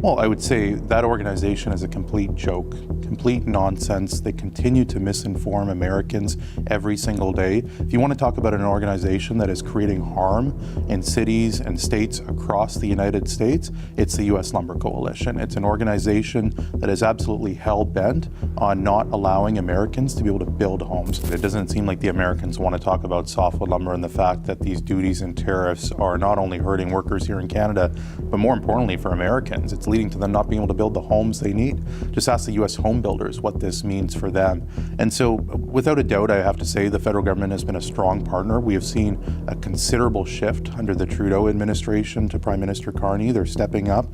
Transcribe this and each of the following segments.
Well, I would say that organization is a complete joke, complete nonsense. They continue to misinform Americans every single day. If you want to talk about an organization that is creating harm in cities and states across the United States, it's the U.S. Lumber Coalition. It's an organization that is absolutely hell-bent on not allowing Americans to be able to build homes. It doesn't seem like the Americans want to talk about softwood lumber and the fact that these duties and tariffs are not only hurting workers here in Canada, but more importantly for Americans. It's leading to them not being able to build the homes they need. Just ask the U.S. home builders what this means for them. And so, without a doubt, I have to say the federal government has been a strong partner. We have seen a considerable shift under the Trudeau administration to Prime Minister Carney. They're stepping up.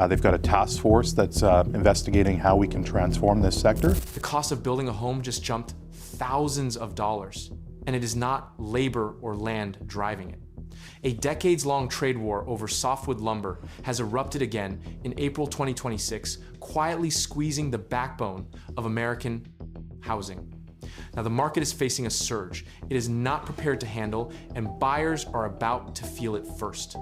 They've got a task force that's investigating how we can transform this sector. The cost of building a home just jumped thousands of dollars, and it is not labor or land driving it. A decades-long trade war over softwood lumber has erupted again in April 2026, quietly squeezing the backbone of American housing. Now, the market is facing a surge it is not prepared to handle, and buyers are about to feel it first.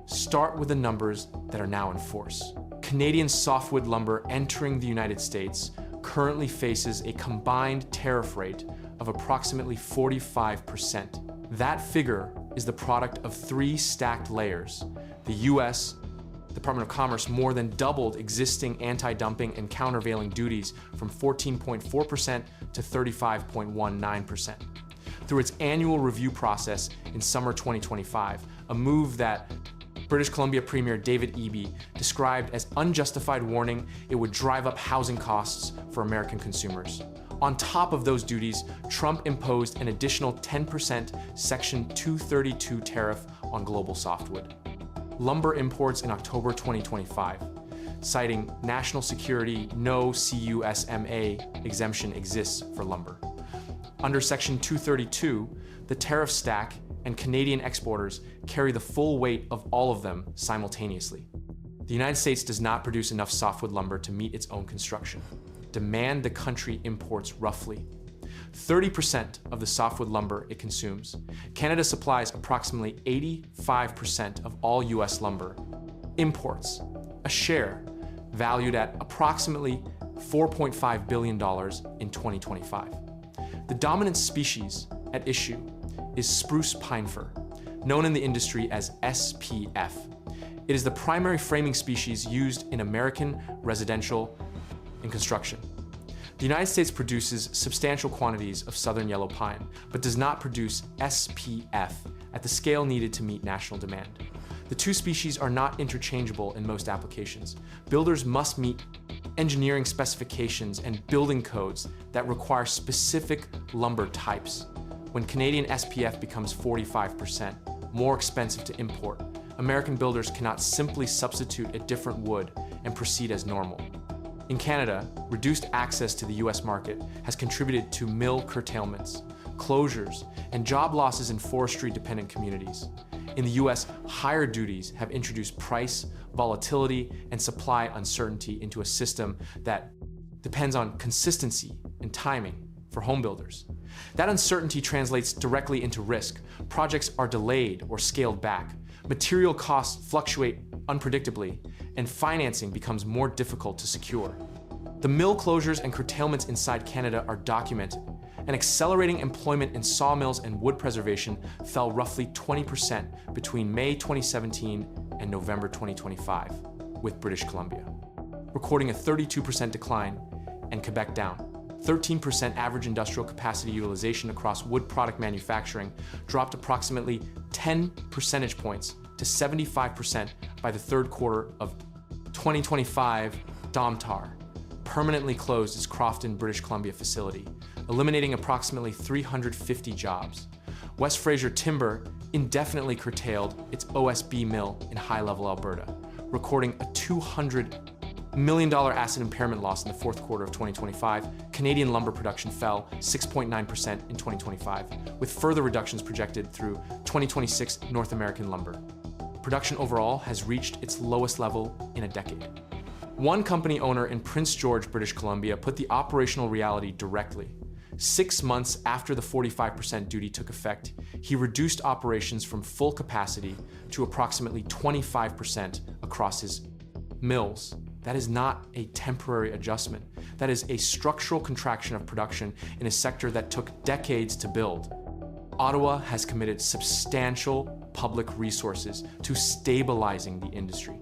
Start with the numbers that are now in force. Canadian softwood lumber entering the United States currently faces a combined tariff rate of approximately 45%. That figure is the product of 3 stacked layers. The U.S. Department of Commerce more than doubled existing anti-dumping and countervailing duties from 14.4% to 35.19%. Through its annual review process in summer 2025, a move that British Columbia Premier David Eby described as unjustified warning it would drive up housing costs for American consumers. On top of those duties, Trump imposed an additional 10% Section 232 tariff on global softwood. Lumber imports in October 2025, citing national security, no CUSMA exemption exists for lumber. Under Section 232, the tariff stack and Canadian exporters carry the full weight of all of them simultaneously. The United States does not produce enough softwood lumber to meet its own construction. Demand the country imports roughly 30% of the softwood lumber it consumes. Canada supplies approximately 85% of all US lumber. Imports a share valued at approximately $4.5 billion in 2025. The dominant species at issue is spruce pine fir, known in the industry as SPF. It is the primary framing species used in American residential and construction. The United States produces substantial quantities of southern yellow pine, but does not produce SPF at the scale needed to meet national demand. The two species are not interchangeable in most applications. Builders must meet engineering specifications and building codes that require specific lumber types. When Canadian SPF becomes 45% more expensive to import, American builders cannot simply substitute a different wood and proceed as normal. In Canada, reduced access to the US market has contributed to mill curtailments, closures, and job losses in forestry-dependent communities. In the US, higher duties have introduced price, volatility, and supply uncertainty into a system that depends on consistency and timing for home builders. That uncertainty translates directly into risk. Projects are delayed or scaled back. Material costs fluctuate unpredictably, and financing becomes more difficult to secure. The mill closures and curtailments inside Canada are documented, and accelerating employment in sawmills and wood preservation fell roughly 20% between May 2017 and November 2025, with British Columbia, recording a 32% decline, and Quebec down. 13% average industrial capacity utilization across wood product manufacturing dropped approximately 10 percentage points to 75% by the third quarter of 2025. Domtar permanently closed its Crofton, British Columbia facility, eliminating approximately 350 jobs. West Fraser Timber indefinitely curtailed its OSB mill in High Level, Alberta, recording a $200 million asset impairment loss in the fourth quarter of 2025. Canadian lumber production fell 6.9% in 2025, with further reductions projected through 2026 North American lumber. Production overall has reached its lowest level in a decade. One company owner in Prince George, British Columbia, put the operational reality directly. 6 months after the 45% duty took effect, he reduced operations from full capacity to approximately 25% across his Mills, that is not a temporary adjustment. That is a structural contraction of production in a sector that took decades to build. Ottawa has committed substantial public resources to stabilizing the industry.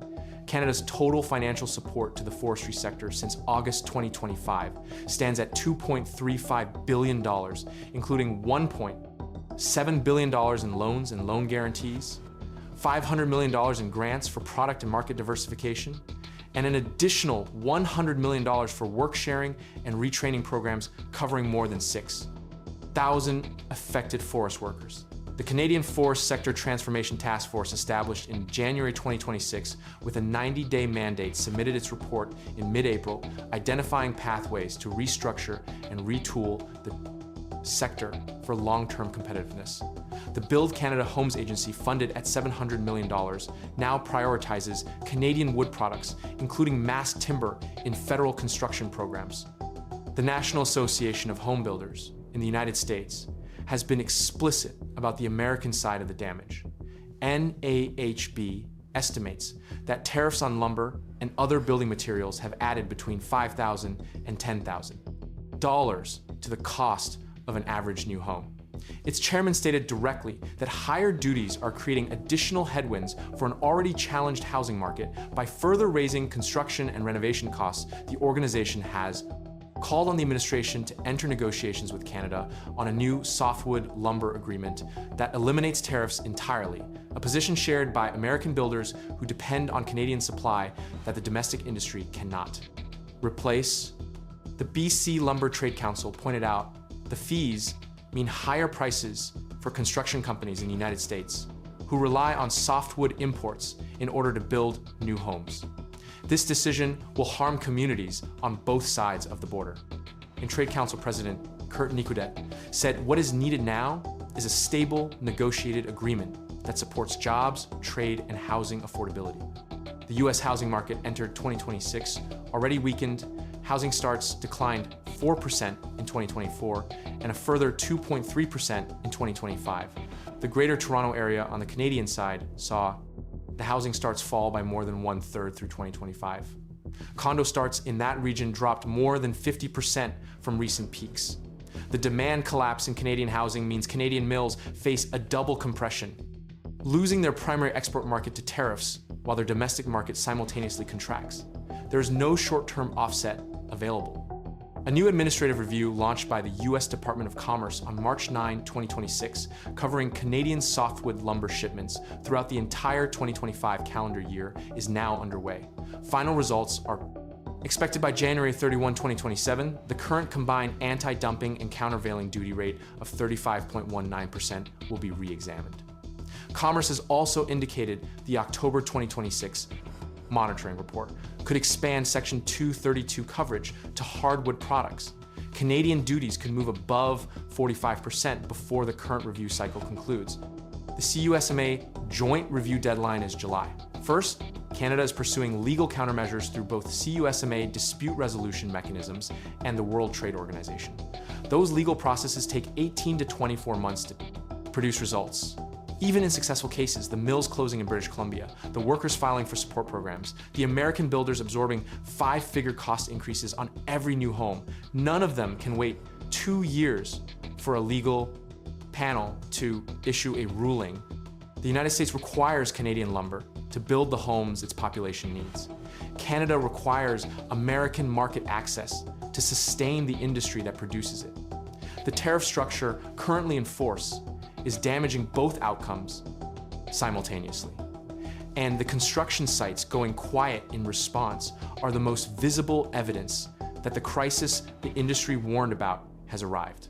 Canada's total financial support to the forestry sector since August 2025 stands at $2.35 billion, including $1.7 billion in loans and loan guarantees, $500 million in grants for product and market diversification, and an additional $100 million for work sharing and retraining programs covering more than 6,000 affected forest workers. The Canadian Forest Sector Transformation Task Force, established in January 2026 with a 90-day mandate, submitted its report in mid-April, identifying pathways to restructure and retool the sector for long-term competitiveness. The Build Canada Homes Agency, funded at $700 million, now prioritizes Canadian wood products, including mass timber, in federal construction programs. The National Association of Home Builders in the United States has been explicit about the American side of the damage. NAHB estimates that tariffs on lumber and other building materials have added between $5,000 and $10,000 to the cost of an average new home. Its chairman stated directly that higher duties are creating additional headwinds for an already challenged housing market by further raising construction and renovation costs. The organization has called on the administration to enter negotiations with Canada on a new softwood lumber agreement that eliminates tariffs entirely, a position shared by American builders who depend on Canadian supply that the domestic industry cannot replace. The BC Lumber Trade Council pointed out the fees mean higher prices for construction companies in the United States who rely on softwood imports in order to build new homes. This decision will harm communities on both sides of the border. And Trade Council President Kurt Nicodet said what is needed now is a stable, negotiated agreement that supports jobs, trade, and housing affordability. The U.S. housing market entered 2026 already weakened. Housing starts declined 4% in 2024 and a further 2.3% in 2025. The Greater Toronto Area on the Canadian side saw the housing starts fall by more than 1/3 through 2025. Condo starts in that region dropped more than 50% from recent peaks. The demand collapse in Canadian housing means Canadian mills face a double compression, losing their primary export market to tariffs while their domestic market simultaneously contracts. There is no short-term offset available. A new administrative review launched by the U.S. Department of Commerce on March 9, 2026, covering Canadian softwood lumber shipments throughout the entire 2025 calendar year, is now underway. Final results are expected by January 31, 2027. The current combined anti-dumping and countervailing duty rate of 35.19% will be re-examined. Commerce has also indicated the October 2026 monitoring report could expand Section 232 coverage to hardwood products. Canadian duties could move above 45% before the current review cycle concludes. The CUSMA joint review deadline is July. First, Canada is pursuing legal countermeasures through both CUSMA dispute resolution mechanisms and the World Trade Organization. Those legal processes take 18 to 24 months to produce results. Even in successful cases, the mills closing in British Columbia, the workers filing for support programs, the American builders absorbing 5-figure cost increases on every new home, none of them can wait 2 years for a legal panel to issue a ruling. The United States requires Canadian lumber to build the homes its population needs. Canada requires American market access to sustain the industry that produces it. The tariff structure currently in force is damaging both outcomes simultaneously. And the construction sites going quiet in response are the most visible evidence that the crisis the industry warned about has arrived.